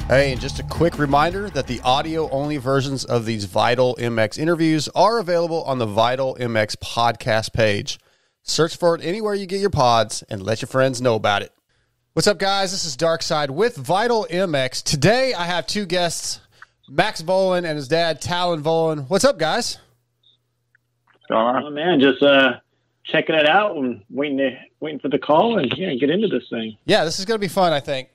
Hey, and just a quick reminder that the audio-only versions of these Vital MX interviews are available on the Vital MX podcast page. Search for it anywhere you get your pods and let your friends know about it. What's up, guys? This is Darkside with Vital MX. Today, I have two guests, Max Vohland and his dad, Tallon Vohland. What's up, guys? What's going on? Oh, man, just checking it out and waiting for the call and get into this thing. Yeah, this is going to be fun, I think.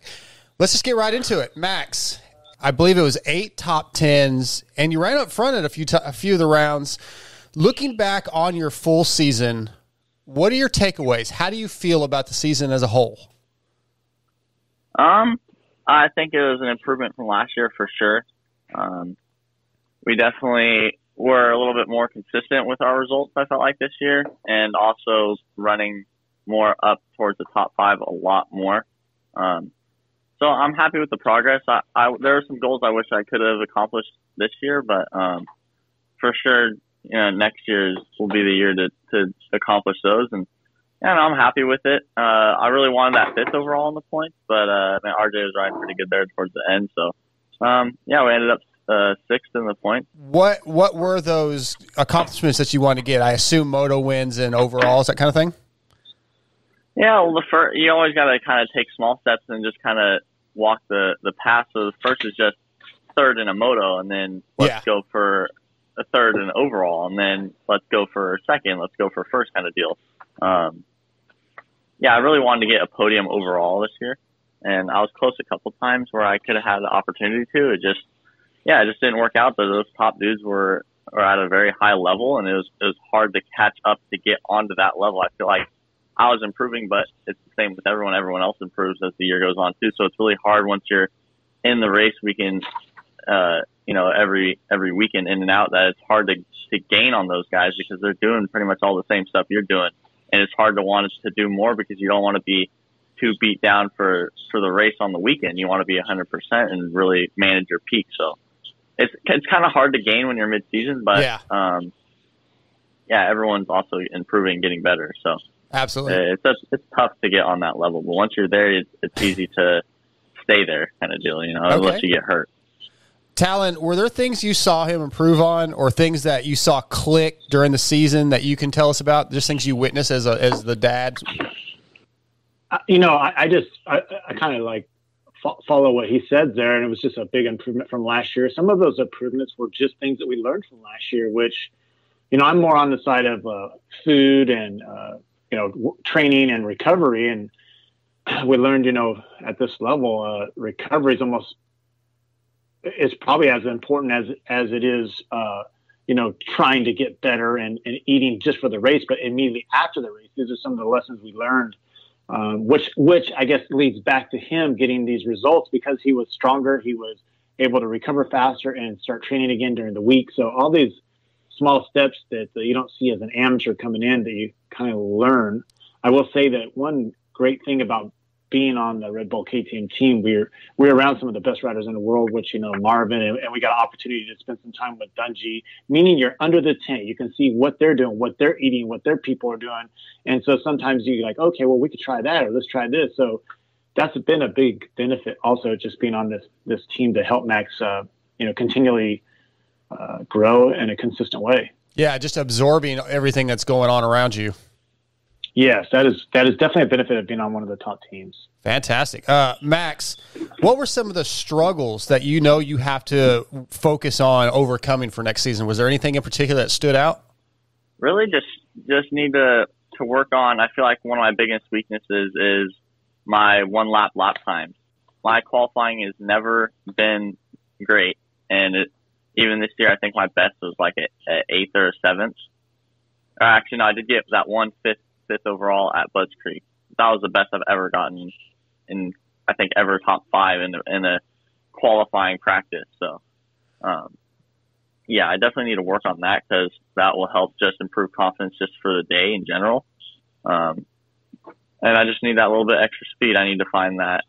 Let's just get right into it. Max, I believe it was 8 top 10s, and you ran up front at a few of the rounds. Looking back on your full season, what are your takeaways? How do you feel about the season as a whole? I think it was an improvement from last year for sure. We definitely were a little bit more consistent with our results, I felt like, this year, and also running more up towards the top 5 a lot more. So I'm happy with the progress. There are some goals I wish I could have accomplished this year, but for sure, next year will be the year to accomplish those. And I'm happy with it. I really wanted that 5th overall in the points, but RJ was riding pretty good there towards the end. So we ended up 6th in the points. What were those accomplishments that you wanted to get? I assume moto wins and overalls, that kind of thing. Yeah, well, you always got to kind of take small steps and just kind of walk the path. So the first is just 3rd in a moto, and then let's go for a 3rd in overall, and then let's go for 2nd, let's go for 1st kind of deal. I really wanted to get a podium overall this year, and I was close a couple times where I could have had the opportunity to. It just didn't work out. Those top dudes were at a very high level, and it was hard to catch up to get onto that level. I feel like I was improving, but it's the same with everyone. Everyone else improves as the year goes on too. So it's really hard once you're in the race weekend, every weekend in and out, that it's hard to gain on those guys because they're doing pretty much all the same stuff you're doing. And it's hard to want us to do more because you don't want to be too beat down for the race on the weekend. You want to be 100% and really manage your peak. So it's kind of hard to gain when you're mid-season, but everyone's also improving and getting better. So absolutely, it's tough to get on that level, but once you're there, it's easy to stay there, kind of deal. Unless you get hurt. Tallon, were there things you saw him improve on, or things that you saw click during the season that you can tell us about? Just things you witnessed as the dad. I kind of like follow what he said there, and it was just a big improvement from last year. Some of those improvements were just things that we learned from last year, which, I'm more on the side of food and training and recovery, and we learned, at this level, recovery is probably as important as it is, trying to get better and eating just for the race, but immediately after the race. These are some of the lessons we learned, which I guess leads back to him getting these results because he was stronger. He was able to recover faster and start training again during the week. So all these small steps that you don't see as an amateur coming in that you kind of learn. I will say that one great thing about being on the Red Bull KTM team, we're around some of the best riders in the world, which, Marvin, and we got an opportunity to spend some time with Dungy, meaning you're under the tent. You can see what they're doing, what they're eating, what their people are doing. And so sometimes you're like, okay, well, we could try that, or let's try this. So that's been a big benefit also, just being on this team to help Max, continually grow in a consistent way. Yeah, just absorbing everything that's going on around you. Yes, that is definitely a benefit of being on one of the top teams. Fantastic. Max, what were some of the struggles that you have to focus on overcoming for next season? Was there anything in particular that stood out? Really just need to work on, I feel like one of my biggest weaknesses is my lap times. My qualifying has never been great, and even this year I think my best was like an 8th or a 7th. Actually, no, I did get that 1/5 overall at Budds Creek. That was the best I've ever gotten in, I think, ever top 5 in a qualifying practice. So, I definitely need to work on that because that will help just improve confidence just for the day in general. And I just need that little bit extra speed. I need to find that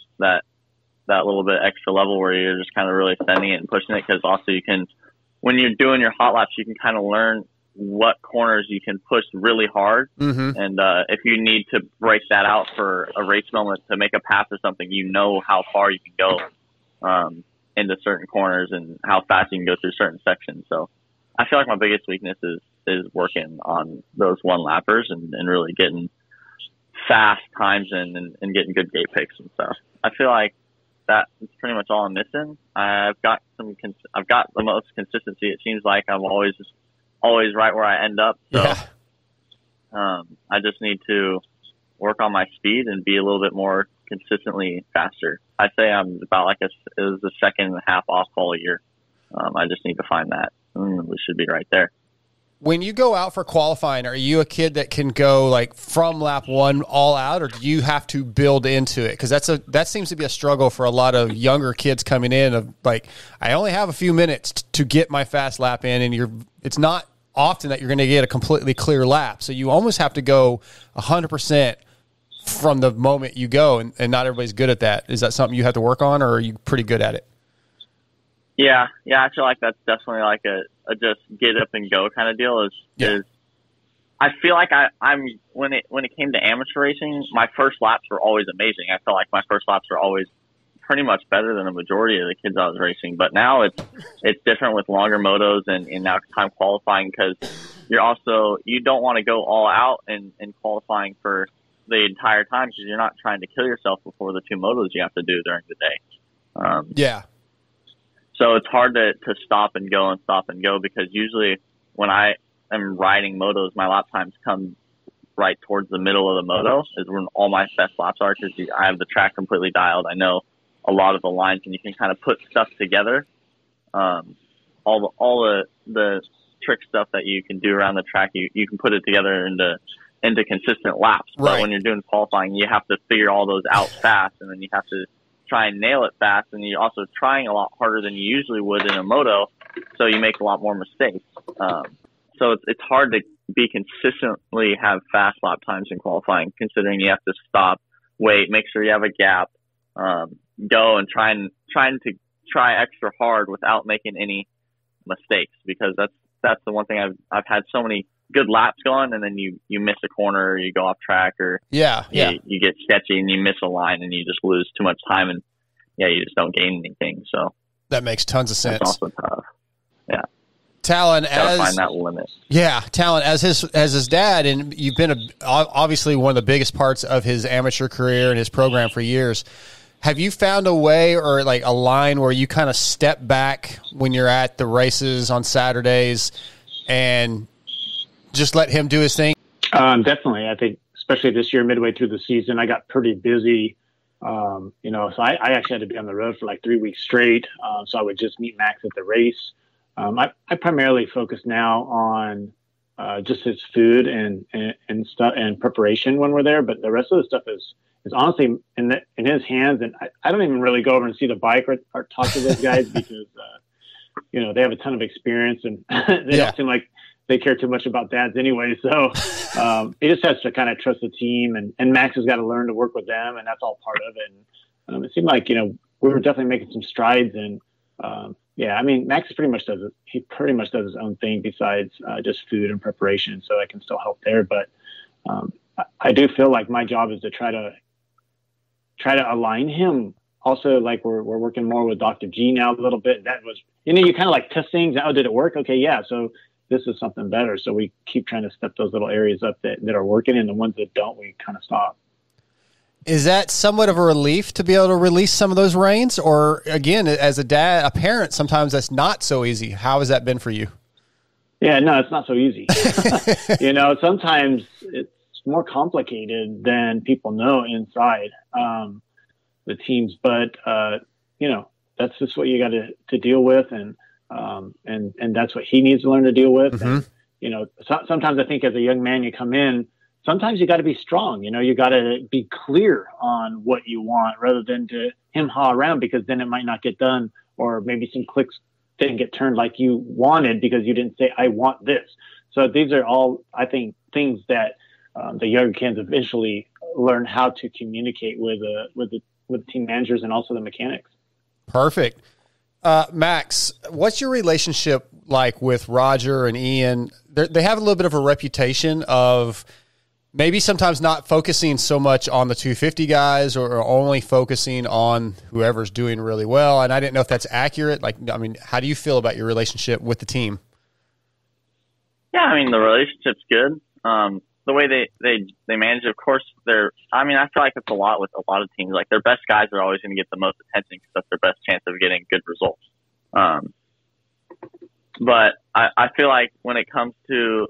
little bit extra level where you're just kind of really sending it and pushing it, because also you can, when you're doing your hot laps, you can kind of learn what corners you can push really hard. Mm-hmm. And if you need to break that out for a race moment to make a pass or something, how far you can go. into certain corners and how fast you can go through certain sections. So I feel like my biggest weakness is working on those one lappers and really getting fast times in and getting good gate picks and stuff. I feel like that's pretty much all I'm missing. I've got the most consistency. It seems like I'm always right where I end up. So I just need to work on my speed and be a little bit more consistently faster. I'd say I'm about like it was the second half off all year. I just need to find that. We should be right there. When you go out for qualifying, are you a kid that can go like from lap one all out, or do you have to build into it? Because that seems to be a struggle for a lot of younger kids coming in. Of like, I only have a few minutes to get my fast lap in, and it's not often that you're going to get a completely clear lap. So you almost have to go 100% from the moment you go, and not everybody's good at that. Is that something you have to work on, or are you pretty good at it? Yeah, I feel like that's definitely like a just get up and go kind of deal. Is I feel like I'm when it came to amateur racing, my first laps were always amazing. I felt like my first laps were always pretty much better than the majority of the kids I was racing. But now it's different with longer motos and now time qualifying, because you don't want to go all out and qualifying for the entire time, because you're not trying to kill yourself before the two motos you have to do during the day. So it's hard to stop and go, because usually when I am riding motos, my lap times come right towards the middle of the moto is when all my best laps are, because I have the track completely dialed. I know a lot of the lines, and you can kind of put stuff together. All the trick stuff that you can do around the track, you can put it together into consistent laps. Right. But when you're doing qualifying, you have to figure all those out fast, and then you have to try and nail it fast, and you're also trying a lot harder than you usually would in a moto, so you make a lot more mistakes. So it's hard to be consistently have fast lap times in qualifying, considering you have to stop, wait, make sure you have a gap, go and trying to try extra hard without making any mistakes, because that's the one thing I've had so many good laps going, and then you miss a corner, or you go off track, or you get sketchy and you miss a line, and you just lose too much time, and you just don't gain anything. So that makes tons of sense. That's also tough. Yeah. Tallon, find that limit. Yeah, Tallon, as his dad, and you've been obviously one of the biggest parts of his amateur career and his program for years. Have you found a way, or like a line, where you kind of step back when you're at the races on Saturdays and just let him do his thing? Definitely. I think especially this year, midway through the season, I got pretty busy. So I actually had to be on the road for like 3 weeks straight. So I would just meet Max at the race. I primarily focus now on just his food and stuff and preparation when we're there. But the rest of the stuff is honestly in his hands. And I don't even really go over and see the bike or talk to those guys because, they have a ton of experience, and they don't seem like they care too much about dads anyway. So he just has to kind of trust the team, and Max has got to learn to work with them, and that's all part of it. And it seemed like, we were definitely making some strides. And Max pretty much does his own thing besides just food and preparation. So I can still help there. But I do feel like my job is to try to align him. Also, like we're working more with Dr. G now a little bit. That was, you kind of like test things. Oh, did it work? Okay. Yeah. So this is something better. So we keep trying to step those little areas up that are working, and the ones that don't, we kind of stop. Is that somewhat of a relief to be able to release some of those reins? Or again, as a parent, sometimes that's not so easy. How has that been for you? Yeah, no, it's not so easy. Sometimes it's more complicated than people know inside the teams, but that's just what you got to deal with. And that's what he needs to learn to deal with. Mm-hmm. And, sometimes I think as a young man, you come in, sometimes you got to be strong, you got to be clear on what you want rather than to hem-haw around, because then it might not get done, or maybe some clicks didn't get turned like you wanted because you didn't say, I want this. So these are all, I think, things that the younger kids eventually learn how to communicate with the team managers and also the mechanics. Perfect. Max, what's your relationship like with Roger and Ian? They have a little bit of a reputation of maybe sometimes not focusing so much on the 250 guys or only focusing on whoever's doing really well. And I didn't know if that's accurate. Like, I mean, how do you feel about your relationship with the team? Yeah, I mean, the relationship's good. The way they manage it, of course, I feel like it's a lot with a lot of teams. Like, their best guys are always going to get the most attention because that's their best chance of getting good results. But I feel like when it comes to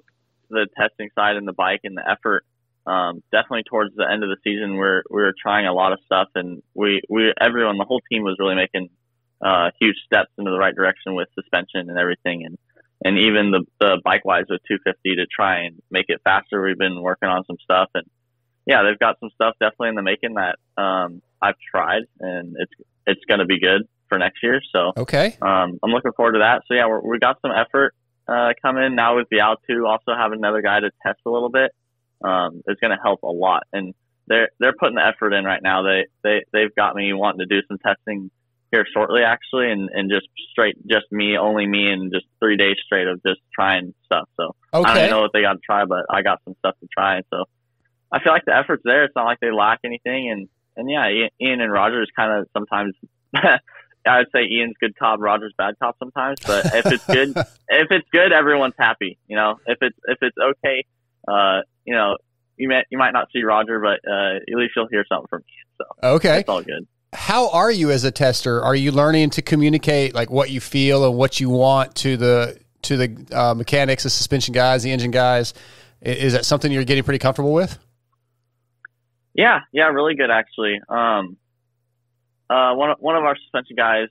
the testing side and the bike and the effort, definitely towards the end of the season, we were trying a lot of stuff, and everyone, the whole team was really making huge steps into the right direction with suspension and everything, and even the bike wise with 250 to try and make it faster. We've been working on some stuff, and yeah, they've got some stuff definitely in the making that I've tried, and it's going to be good for next year. So okay, I'm looking forward to that. So yeah, we got some effort coming now with the L2. Also having another guy to test a little bit is going to help a lot, and they're putting the effort in right now. They've got me wanting to do some testing here shortly, actually, and just me, and just 3 days straight of just trying stuff. So okay. I don't know what they got to try, but I got some stuff to try. So I feel like the effort's there. It's not like they lack anything. And yeah, Ian and Roger is kind of sometimes, I would say Ian's good cop, Roger's bad cop sometimes, but if it's good, everyone's happy. You know, if it's okay, you know, you might not see Roger, but at least you'll hear something from Ian. So okay, it's all good. How are you as a tester? Are you learning to communicate like what you feel and what you want to the mechanics, the suspension guys, the engine guys? Is that something you're getting pretty comfortable with? Yeah, really good actually. One of our suspension guys,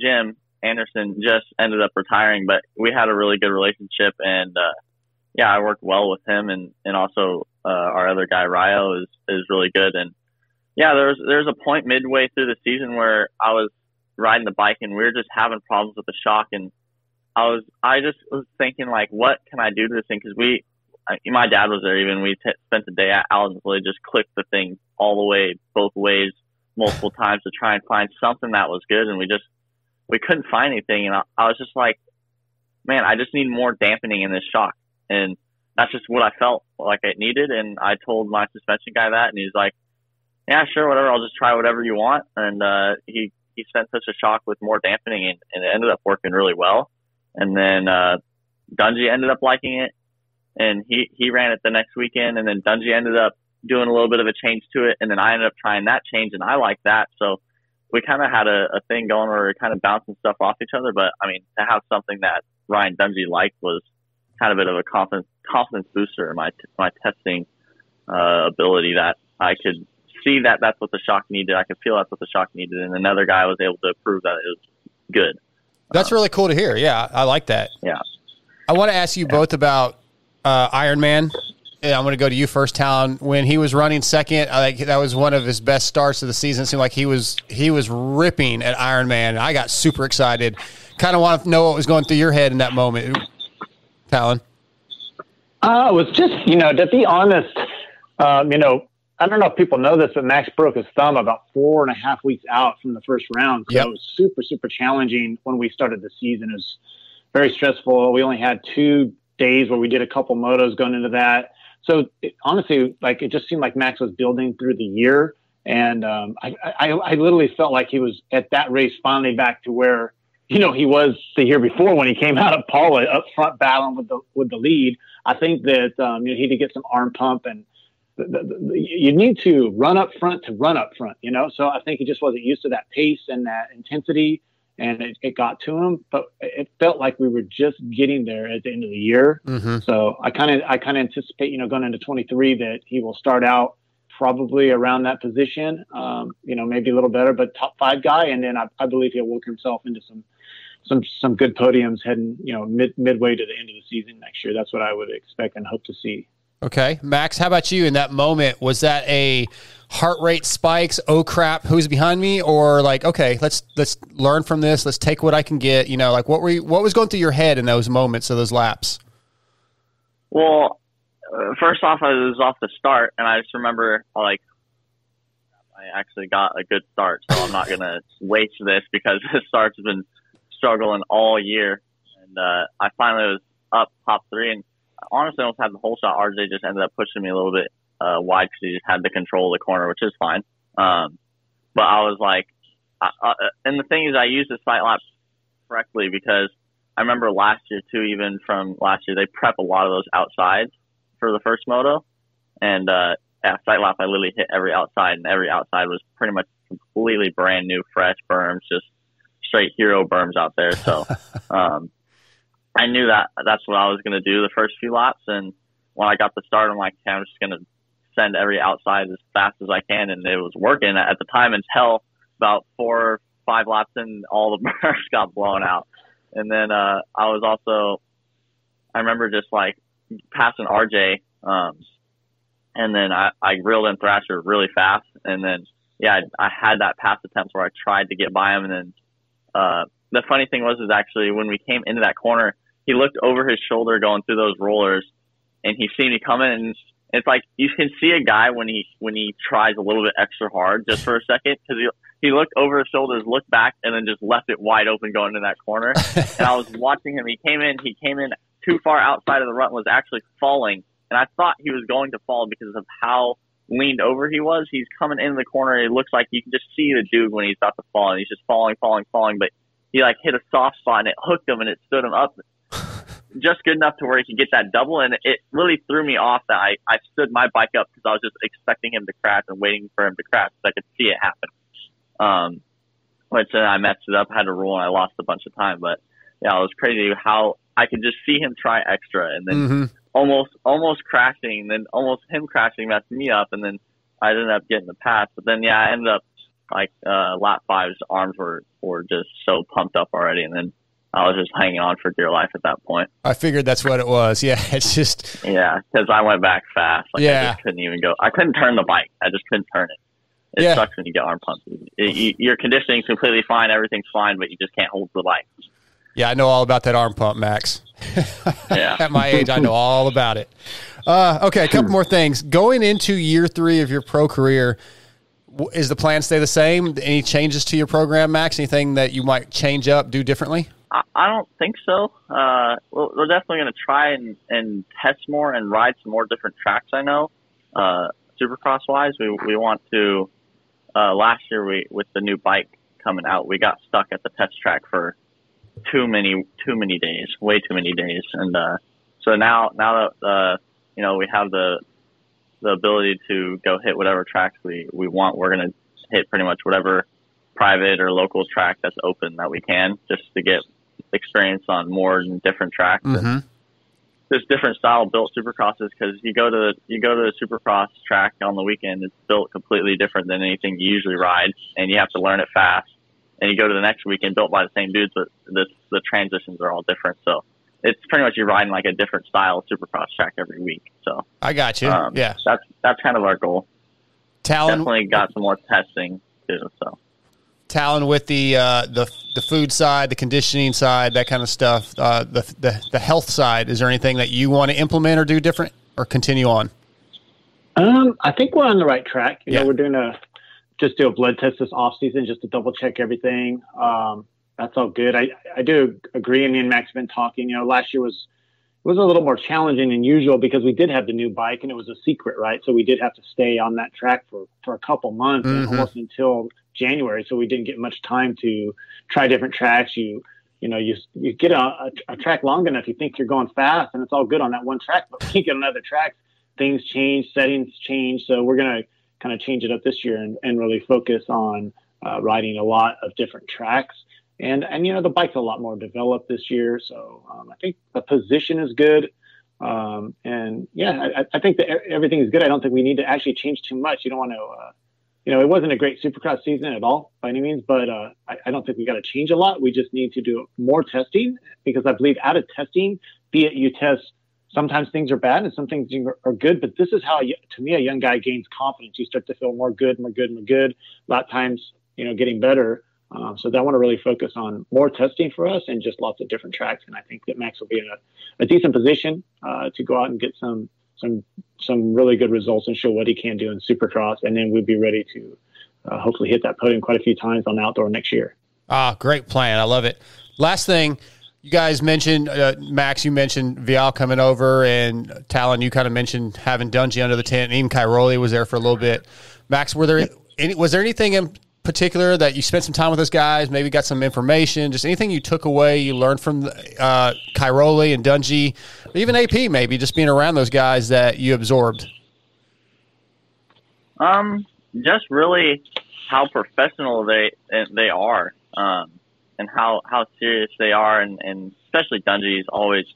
Jim Anderson, just ended up retiring, but we had a really good relationship, and yeah, I worked well with him, and also our other guy Ryo is really good. And yeah, there's a point midway through the season where I was riding the bike and we were just having problems with the shock, and I just was thinking, like, what can I do to this thing? Because my dad was there even. We spent the day at Allensley, just clicked the thing all the way, both ways, multiple times to try and find something that was good, and we couldn't find anything. And I was just like, man, I just need more dampening in this shock, and that's just what I felt like it needed. And I told my suspension guy that, and he's like, yeah, sure, whatever. I'll just try whatever you want. And he sent us a shock with more dampening, and it ended up working really well. And then Dungy ended up liking it, and he ran it the next weekend. And then Dungy ended up doing a little bit of a change to it, and then I ended up trying that change, and I liked that. So we kind of had a thing going where we were kind of bouncing stuff off each other. But I mean, to have something that Ryan Dungy liked was kind of a bit of a confidence booster in my testing ability, that I could see that that's what the shock needed. I could feel that's what the shock needed, and another guy was able to prove that it was good. That's really cool to hear. Yeah, I like that. Yeah. I want to ask you both about Ironman. Yeah, I'm going to go to you first, Tallon. When he was running second, I think that was one of his best starts of the season. It seemed like he was ripping at Ironman. I got super excited. Kind of want to know what was going through your head in that moment, Tallon. It was just, to be honest, I don't know if people know this, but Max broke his thumb about 4.5 weeks out from the first round. So It was super, super challenging when we started the season. It was very stressful. We only had 2 days where we did a couple motos going into that. So honestly, it just seemed like Max was building through the year. And I literally felt like he was at that race finally back to where, he was the year before when he came out of Paula up front battling with the lead. I think that he did get some arm pump, and you need to run up front, So I think he just wasn't used to that pace and that intensity, and it got to him. But it felt like we were just getting there at the end of the year. Mm-hmm. So I kind of anticipate, going into 23, that he will start out probably around that position, maybe a little better, but top 5 guy. And then I believe he'll work himself into some good podiums heading, midway to the end of the season next year. That's what I would expect and hope to see. Okay. Max, how about you in that moment? Was that a heart rate spikes, oh crap, who's behind me? Or okay, let's learn from this. Let's take what I can get, what was going through your head in those moments of those laps? Well, first off, I was off the start, and I just remember I actually got a good start, so I'm not going to waste this because the start's been struggling all year. And I finally was up top 3, and honestly, I almost had the whole shot. RJ just ended up pushing me a little bit wide because he just had the control of the corner, which is fine. But I was like, and the thing is, I used the sight lap correctly because I remember last year too, even from last year, they prep a lot of those outsides for the first moto. And at sight lap, I literally hit every outside, and every outside was pretty much completely brand new, fresh berms, just straight hero berms out there. So I knew that that's what I was going to do the first few laps. And when I got the start, I'm like, okay, I'm just going to send every outside as fast as I can. And it was working at the time until about 4 or 5 laps in, all the berms got blown out. And then I remember just like passing RJ, and then I reeled in Thrasher really fast. And then, yeah, I had that pass attempt where I tried to get by him. And then the funny thing was actually when we came into that corner, he looked over his shoulder going through those rollers, and he seen me coming. And it's like you can see a guy when he tries a little bit extra hard just for a second, because he looked over his shoulders, looked back, and then just left it wide open going into that corner. And I was watching him. He came in too far outside of the rut and was actually falling. And I thought he was going to fall because of how leaned over he was. He's coming into the corner. It looks like you can just see the dude when he's about to fall, and he's just falling. But he like hit a soft spot, and it hooked him, and it stood him up just good enough to where he could get that double. And it really threw me off that I stood my bike up because I was just expecting him to crash and waiting for him to crash so I could see it happen. Which then I messed it up, had to roll, and I lost a bunch of time. But yeah, it was crazy how I could just see him try extra, and then almost crashing, and then almost him crashing messed me up, and then I ended up getting the pass. But then yeah, I ended up like lap 5's arms were just so pumped up already, and then I was just hanging on for dear life at that point. I figured that's what it was. Yeah, it's just because I went back fast. Like, I just couldn't even go. I couldn't turn the bike. I just couldn't turn it. It sucks when you get arm pumps. Your conditioning's completely fine, everything's fine, but you just can't hold the bike. Yeah, I know all about that arm pump, Max. At my age, I know all about it. Okay, a couple more things. Going into year 3 of your pro career, is the plan stay the same? Any changes to your program, Max? Anything that you might change up, do differently? I don't think so. We're definitely going to try and test more and ride some more different tracks. I know, Supercross-wise, we want to. Last year, with the new bike coming out, we got stuck at the test track for too many days, way too many days. And so now that we have the ability to go hit whatever tracks we want, we're going to hit pretty much whatever private or local track that's open that we can, just to get experience on more and different tracks. And there's different style built Supercrosses, because you go to the Supercross track on the weekend, it's built completely different than anything you usually ride, and you have to learn it fast. And you go to the next weekend built by the same dudes, but the transitions are all different. So it's pretty much you're riding like a different style Supercross track every week. So I got you. Yeah, that's kind of our goal. Tallon definitely got some more testing too. So Tallon with the food side, the conditioning side, that kind of stuff, the health side. Is there anything that you want to implement or do different or continue on? I think we're on the right track. You know, we're doing just do a blood test this off season just to double check everything. That's all good. I do agree. Me and Max have been talking. You know, last year was a little more challenging than usual because we did have the new bike and it was a secret, right? So we did have to stay on that track for a couple months, almost until January. So we didn't get much time to try different tracks. You get a track long enough, you think you're going fast, and it's all good on that one track. But when you get on other tracks, things change, settings change. So we're gonna kind of change it up this year and really focus on riding a lot of different tracks. And the bike's a lot more developed this year. So I think the position is good. I think that everything is good. I don't think we need to actually change too much. You don't want to, it wasn't a great Supercross season at all by any means, but I don't think we got to change a lot. We just need to do more testing, because I believe out of testing, be it you test, sometimes things are bad and some things are good, but this is how, to me, a young guy gains confidence. You start to feel more good. A lot of times, getting better. So I want to really focus on more testing for us and just lots of different tracks. And I think that Max will be in a decent position to go out and get some really good results and show what he can do in Supercross. And then we'll be ready to hopefully hit that podium quite a few times on outdoor next year. Great plan. I love it. Last thing, You guys mentioned, Max, you mentioned Vial coming over, and Tallon, you kind of mentioned having Dungey under the tent, and even Cairoli was there for a little bit. Max, was there anything in particular that you spent some time with those guys, maybe got some information, just anything you took away, you learned from Cairoli and Dungey, even AP maybe, just being around those guys that you absorbed? Just really how professional they are. And how serious they are, and especially Dungey always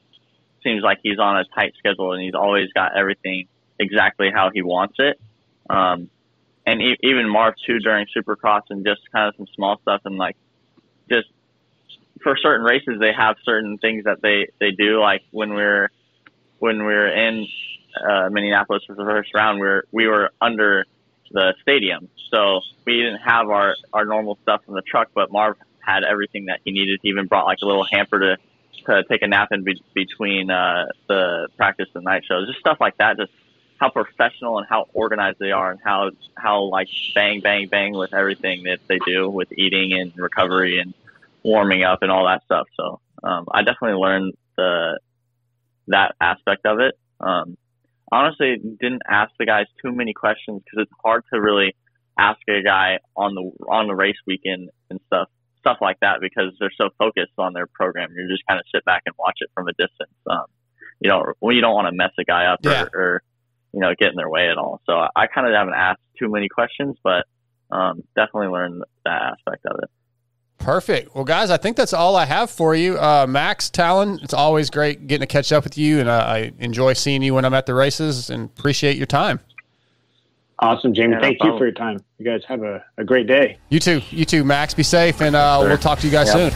seems like he's on a tight schedule, and he's always got everything exactly how he wants it. And even Marv too during Supercross, and just kind of some small stuff, and like just for certain races they have certain things that they do. Like when we're in Minneapolis for the first round, we were under the stadium, so we didn't have our normal stuff in the truck, but Marv had everything that he needed. He even brought like a little hamper to take a nap in between the practice and night shows. Just stuff like that. Just how professional and how organized they are, and how like bang, bang, bang with everything that they do with eating and recovery and warming up and all that stuff. So I definitely learned that aspect of it. Honestly, didn't ask the guys too many questions because it's hard to really ask a guy on the race weekend and stuff like that, because they're so focused on their program. You just kind of sit back and watch it from a distance. You don't want to mess a guy up or get in their way at all. So I kind of haven't asked too many questions, but definitely learned that aspect of it. Perfect. Well, guys, I think that's all I have for you. Max, Tallon, it's always great getting to catch up with you, and I enjoy seeing you when I'm at the races, and appreciate your time. Awesome, Jamie. Thank you for your time. You guys have a great day. You too, Max. Be safe, and we'll talk to you guys soon.